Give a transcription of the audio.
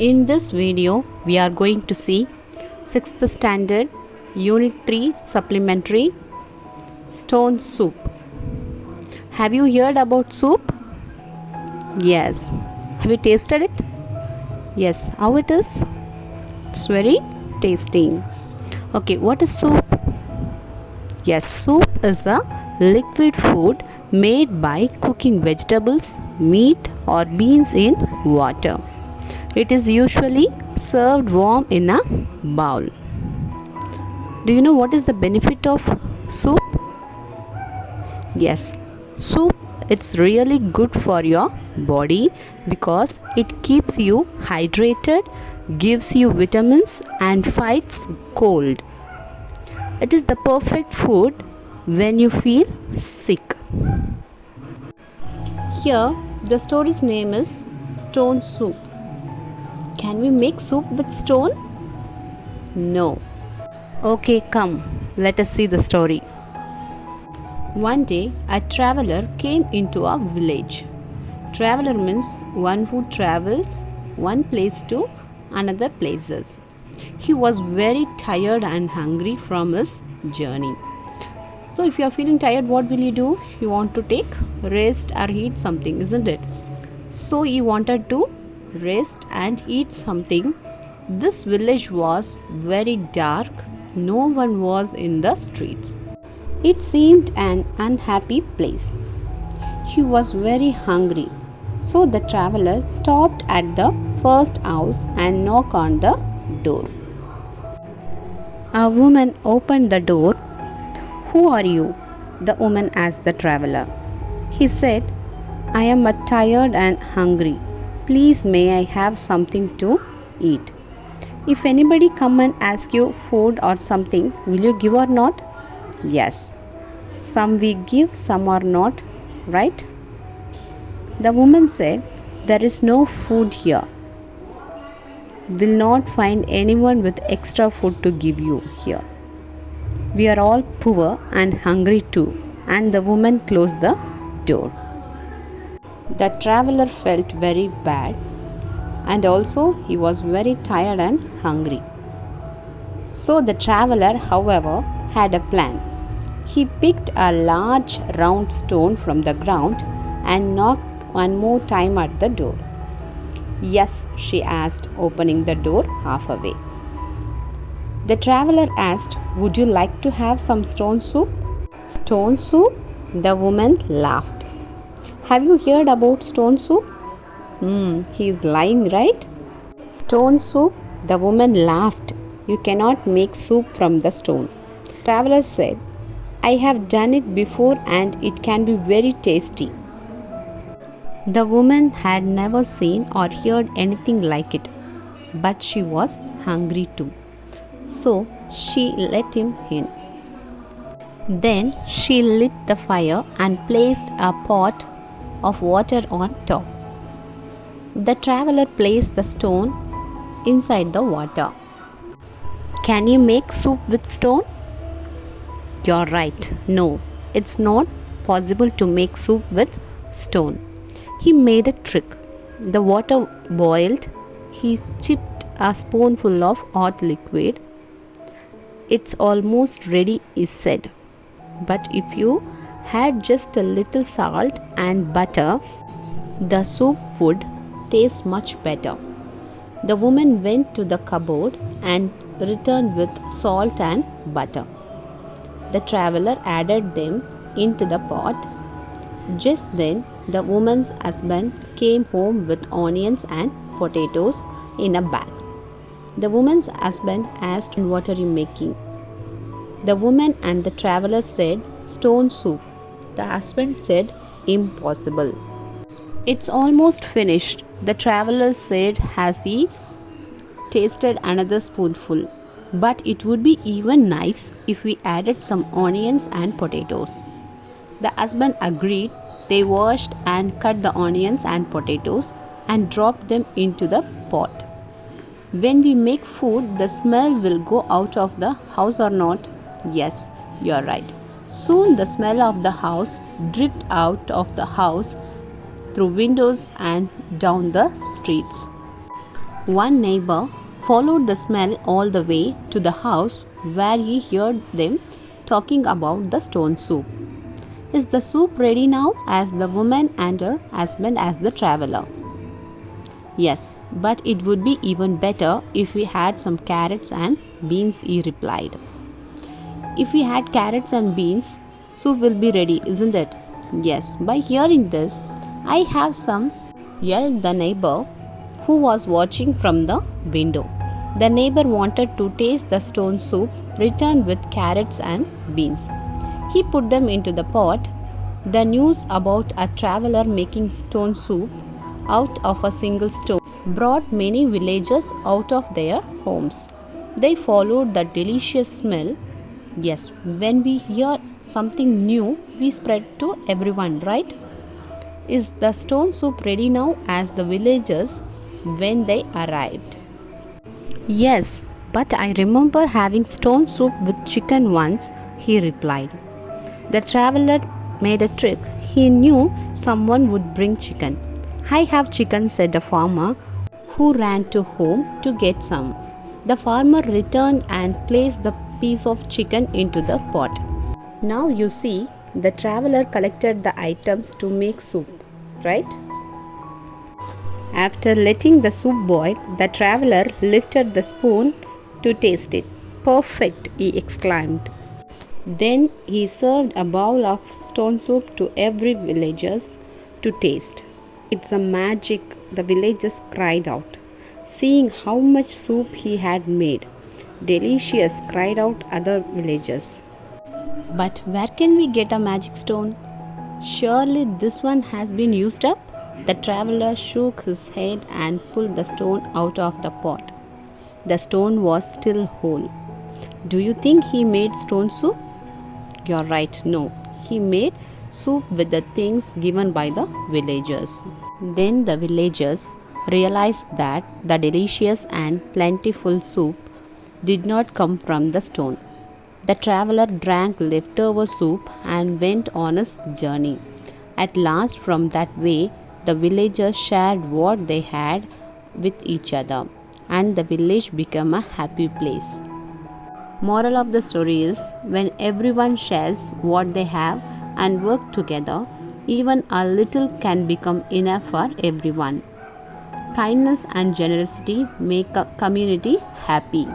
In this video, we are going to see 6th Standard Unit-3 Supplementary Stone Soup. Have you heard about soup? Yes. Have you tasted it? Yes. How it is? It's very tasty. Okay, what is soup? Yes, soup is a liquid food made by cooking vegetables, meat or beans in water. It is usually served warm in a bowl. Do you know what is the benefit of soup? Yes, soup it's really good for your body because it keeps you hydrated, gives you vitamins and fights cold. It is the perfect food when you feel sick. Here the story's name is Stone Soup. Can we make soup with stone? No. Okay, come, let us see the story. One day, a traveler came into a village. Traveler means one who travels one place to another places. He was very tired and hungry from his journey. So if you are feeling tired, what will you do? You want to take rest or eat something, isn't it? So he wanted to rest and eat something. This village was very dark. No one was in the streets. It seemed an unhappy place. He was very hungry. So the traveler stopped at the first house and knocked on the door. A woman opened the door. "Who are you?" the woman asked the traveler. He said, "I am tired and hungry. Please may I have something to eat? If anybody come and ask you food or something, will you give or not?" "Yes. Some we give, some are not, right?" The woman said, "There is no food here. Will not find anyone with extra food to give you here. We are all poor and hungry too." And the woman closed the door. The traveler felt very bad and also he was very tired and hungry. So the traveler, however, had a plan. He picked a large round stone from the ground and knocked one more time at the door. "Yes," she asked, opening the door halfway. The traveler asked, "Would you like to have some stone soup?" "Stone soup?" The woman laughed. "Have you heard about stone soup?" He is lying, right? "Stone soup?" The woman laughed. "You cannot make soup from the stone." Traveler said, "I have done it before and it can be very tasty." The woman had never seen or heard anything like it, but she was hungry too. So she let him in. Then she lit the fire and placed a pot of water on top. The traveler placed the stone inside the water. Can you make soup with stone? You're right. No, it's not possible to make soup with stone. He made a trick. The water boiled. He chipped a spoonful of hot liquid. "It's almost ready," he said. "But if you had just a little salt and butter, the soup would taste much better." The woman went to the cupboard and returned with salt and butter. The traveler added them into the pot. Just then, the woman's husband came home with onions and potatoes in a bag. The woman's husband asked, "What are you making?" The woman and the traveler said, "Stone soup." The husband said, "Impossible. It's almost finished." The traveler said as he tasted another spoonful, "But it would be even nice if we added some onions and potatoes." The husband agreed. They washed and cut the onions and potatoes and dropped them into the pot. "When we make food, the smell will go out of the house or not?" "Yes, you're right." Soon the smell of the house drifted out of the house through windows and down the streets. One neighbor followed the smell all the way to the house where he heard them talking about the stone soup. Is the soup ready now? Asked the woman and her husband as the traveler. Yes, but it would be even better if we had some carrots and beans, he replied. If we had carrots and beans, soup will be ready, isn't it? Yes, by hearing this, I have some, yelled the neighbor who was watching from the window. The neighbor wanted to taste the stone soup returned with carrots and beans. He put them into the pot. The news about a traveler making stone soup out of a single stone brought many villagers out of their homes. They followed the delicious smell. Yes, when we hear something new, we spread to everyone, right? Is the stone soup ready now? Asked the villagers when they arrived. Yes, but I remember having stone soup with chicken once, he replied. The traveler made a trick. He knew someone would bring chicken. I have chicken, said the farmer, who ran to home to get some. The farmer returned and placed the piece of chicken into the pot. Now you see, the traveler collected the items to make soup, right? After letting the soup boil, the traveler lifted the spoon to taste it. Perfect, he exclaimed. Then he served a bowl of stone soup to every villagers to taste. It's a magic, the villagers cried out, seeing how much soup he had made. Delicious, cried out other villagers. But where can we get a magic stone? Surely this one has been used up? The traveler shook his head and pulled the stone out of the pot. The stone was still whole. Do you think he made stone soup? You're right, no. He made soup with the things given by the villagers. Then the villagers realized that the delicious and plentiful soup did not come from the stone. The traveler drank leftover soup and went on his journey. At last, from that way, the villagers shared what they had with each other, and the village became a happy place. Moral of the story is, when everyone shares what they have and work together, even a little can become enough for everyone. Kindness and generosity make a community happy.